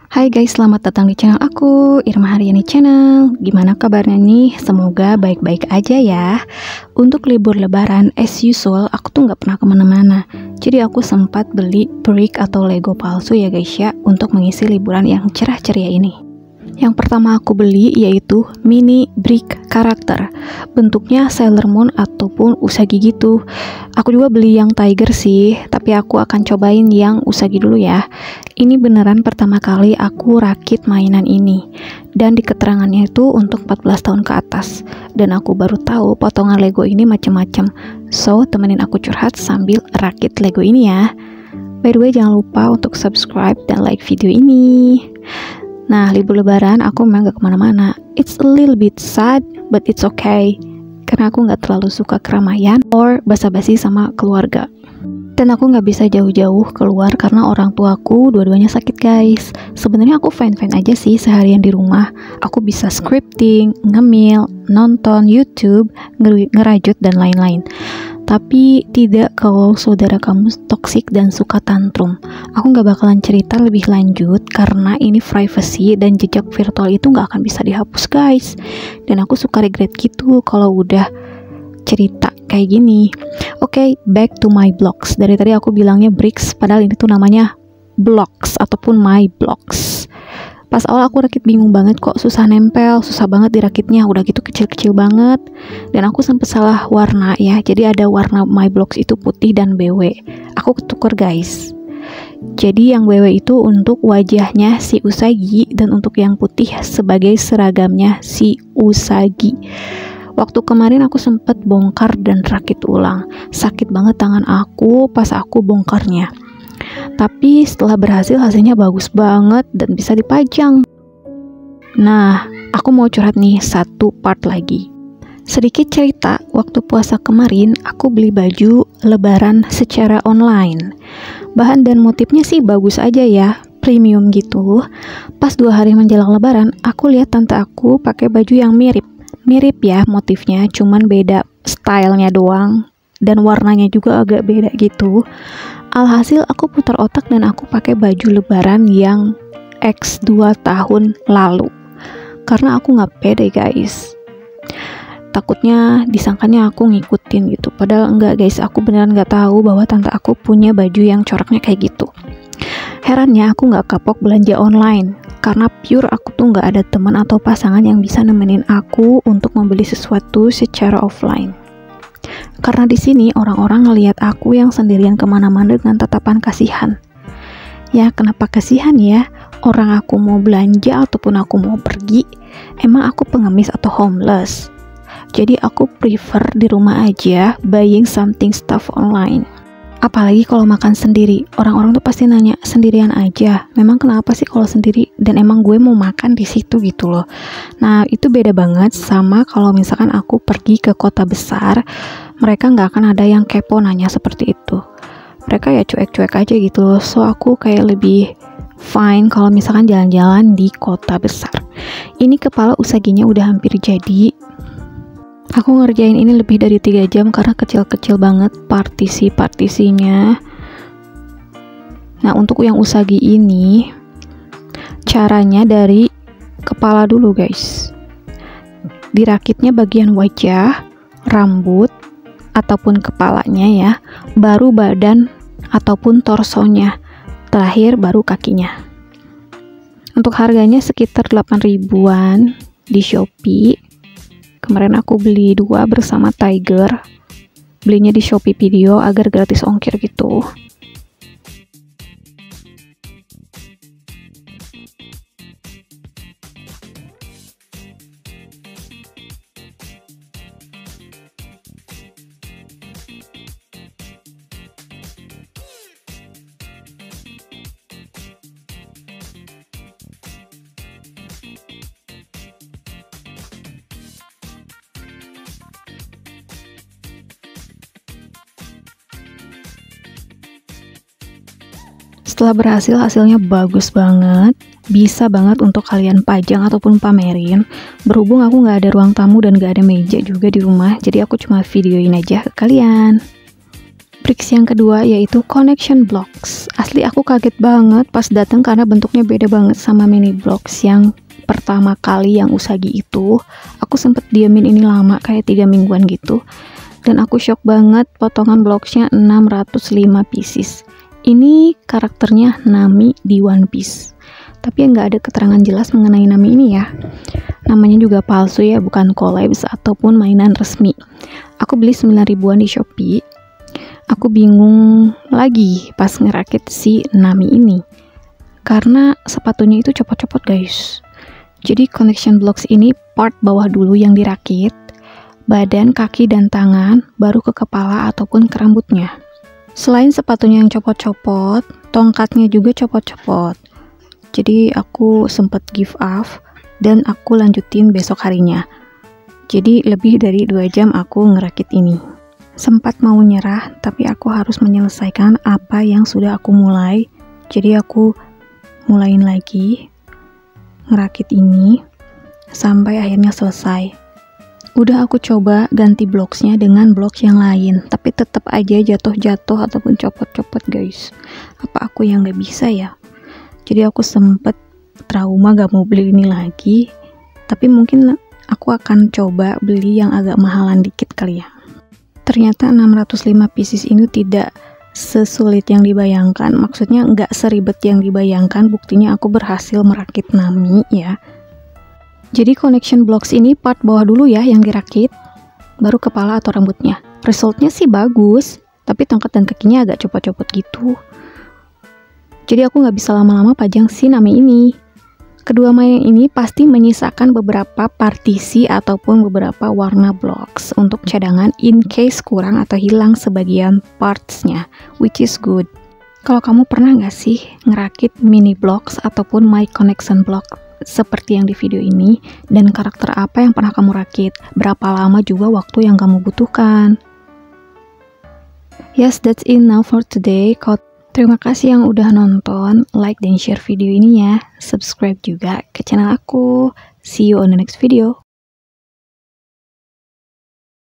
Hai guys, selamat datang di channel aku, Irma Haryani Channel. Gimana kabarnya nih? Semoga baik-baik aja ya. Untuk libur lebaran, as usual, aku tuh nggak pernah kemana-mana. Jadi aku sempat beli brick atau Lego palsu ya guys ya, untuk mengisi liburan yang cerah ceria ini. Yang pertama aku beli yaitu mini brick karakter. Bentuknya Sailor Moon ataupun Usagi gitu. Aku juga beli yang Tiger sih, tapi aku akan cobain yang Usagi dulu ya. Ini beneran pertama kali aku rakit mainan ini. Dan di keterangannya itu untuk 14 tahun ke atas. Dan aku baru tahu potongan Lego ini macem-macem. So, temenin aku curhat sambil rakit Lego ini ya. By the way, jangan lupa untuk subscribe dan like video ini. Nah, libur lebaran aku memang gak kemana-mana. It's a little bit sad, but it's okay. Karena aku gak terlalu suka keramaian or basa-basi sama keluarga. Dan aku gak bisa jauh-jauh keluar karena orang tuaku dua-duanya sakit guys. Sebenarnya aku fine-fine aja sih seharian di rumah. Aku bisa scripting, ngemil, nonton YouTube, ngerajut dan lain-lain. Tapi tidak kalau saudara kamu toksik dan suka tantrum. Aku gak bakalan cerita lebih lanjut karena ini privacy dan jejak virtual itu gak akan bisa dihapus guys. Dan aku suka regret gitu kalau udah cerita kayak gini. Oke, back to my blocks. Dari tadi aku bilangnya bricks, padahal ini tuh namanya blocks ataupun my blocks. Pas awal aku rakit bingung banget kok susah nempel, susah banget dirakitnya, udah gitu kecil-kecil banget. Dan aku sempet salah warna ya, jadi ada warna my blocks itu putih dan BW. Aku ketuker guys. Jadi yang BW itu untuk wajahnya si Usagi dan untuk yang putih sebagai seragamnya si Usagi. Waktu kemarin aku sempet bongkar dan rakit ulang. Sakit banget tangan aku pas aku bongkarnya. Tapi setelah berhasil hasilnya bagus banget dan bisa dipajang. Nah, aku mau curhat nih satu part lagi. Sedikit cerita, waktu puasa kemarin aku beli baju lebaran secara online. Bahan dan motifnya sih bagus aja ya, premium gitu. Pas 2 hari menjelang lebaran, aku lihat tante aku pakai baju yang mirip. Mirip ya motifnya, cuman beda stylenya doang. Dan warnanya juga agak beda gitu. Alhasil aku putar otak dan aku pakai baju lebaran yang X 2 tahun lalu. Karena aku gak pede guys. Takutnya disangkanya aku ngikutin gitu. Padahal enggak guys, aku beneran gak tahu bahwa tante aku punya baju yang coraknya kayak gitu. Herannya aku gak kapok belanja online. Karena pure aku tuh gak ada teman atau pasangan yang bisa nemenin aku untuk membeli sesuatu secara offline. Karena di sini orang-orang ngelihat aku yang sendirian kemana-mana dengan tatapan kasihan. Ya kenapa kasihan ya? Orang aku mau belanja ataupun aku mau pergi, emang aku pengemis atau homeless. Jadi aku prefer di rumah aja buying something stuff online. Apalagi kalau makan sendiri, orang-orang tuh pasti nanya, sendirian aja, memang kenapa sih kalau sendiri, dan emang gue mau makan di situ gitu loh. Nah itu beda banget sama kalau misalkan aku pergi ke kota besar, mereka nggak akan ada yang kepo nanya seperti itu. Mereka ya cuek-cuek aja gitu loh. So aku kayak lebih fine kalau misalkan jalan-jalan di kota besar. Ini kepala Usaginya udah hampir jadi. Aku ngerjain ini lebih dari 3 jam karena kecil-kecil banget partisi-partisinya. Nah untuk yang Usagi ini, caranya dari kepala dulu guys. Dirakitnya bagian wajah, rambut, ataupun kepalanya ya, baru badan ataupun torsonya, terakhir baru kakinya. Untuk harganya sekitar 8 ribuan di Shopee. Kemarin aku beli 2 bersama Tiger. Belinya di Shopee Video agar gratis ongkir gitu. Setelah berhasil, hasilnya bagus banget, bisa banget untuk kalian pajang ataupun pamerin. Berhubung aku nggak ada ruang tamu dan nggak ada meja juga di rumah, jadi aku cuma videoin aja ke kalian. Bricks yang kedua yaitu connection blocks. Asli aku kaget banget pas datang karena bentuknya beda banget sama mini blocks yang pertama kali yang Usagi itu. Aku sempet diemin ini lama, kayak 3 mingguan gitu. Dan aku shock banget, potongan blocksnya 605 pieces. Ini karakternya Nami di One Piece. Tapi nggak ada keterangan jelas mengenai Nami ini ya. Namanya juga palsu ya, bukan collabs ataupun mainan resmi. Aku beli 9 ribuan di Shopee. Aku bingung lagi pas ngerakit si Nami ini. Karena sepatunya itu copot-copot guys. Jadi connection blocks ini part bawah dulu yang dirakit. Badan, kaki, dan tangan, baru ke kepala ataupun ke rambutnya. Selain sepatunya yang copot-copot, tongkatnya juga copot-copot. Jadi aku sempet give up dan aku lanjutin besok harinya. Jadi lebih dari 2 jam aku ngerakit ini. Sempat mau nyerah, tapi aku harus menyelesaikan apa yang sudah aku mulai. Jadi aku mulain lagi ngerakit ini sampai akhirnya selesai. Udah aku coba ganti blocksnya dengan blok yang lain, tapi tetap aja jatuh-jatuh ataupun copot-copot guys. Apa aku yang gak bisa ya? Jadi aku sempet trauma gak mau beli ini lagi, tapi mungkin aku akan coba beli yang agak mahalan dikit kali ya. Ternyata 605 pieces ini tidak sesulit yang dibayangkan, maksudnya nggak seribet yang dibayangkan. Buktinya aku berhasil merakit Nami ya. Jadi connection blocks ini part bawah dulu ya yang dirakit, baru kepala atau rambutnya. Resultnya sih bagus, tapi tongkat dan kakinya agak copot-copot gitu. Jadi aku nggak bisa lama-lama pajang si Nami ini. Kedua mainan ini pasti menyisakan beberapa partisi ataupun beberapa warna blocks untuk cadangan in case kurang atau hilang sebagian partsnya, which is good. Kalau kamu pernah nggak sih ngerakit mini blocks ataupun my connection block seperti yang di video ini, dan karakter apa yang pernah kamu rakit? Berapa lama juga waktu yang kamu butuhkan? Yes, that's it now for today. Terima kasih yang udah nonton, like dan share video ini ya. Subscribe juga ke channel aku. See you on the next video.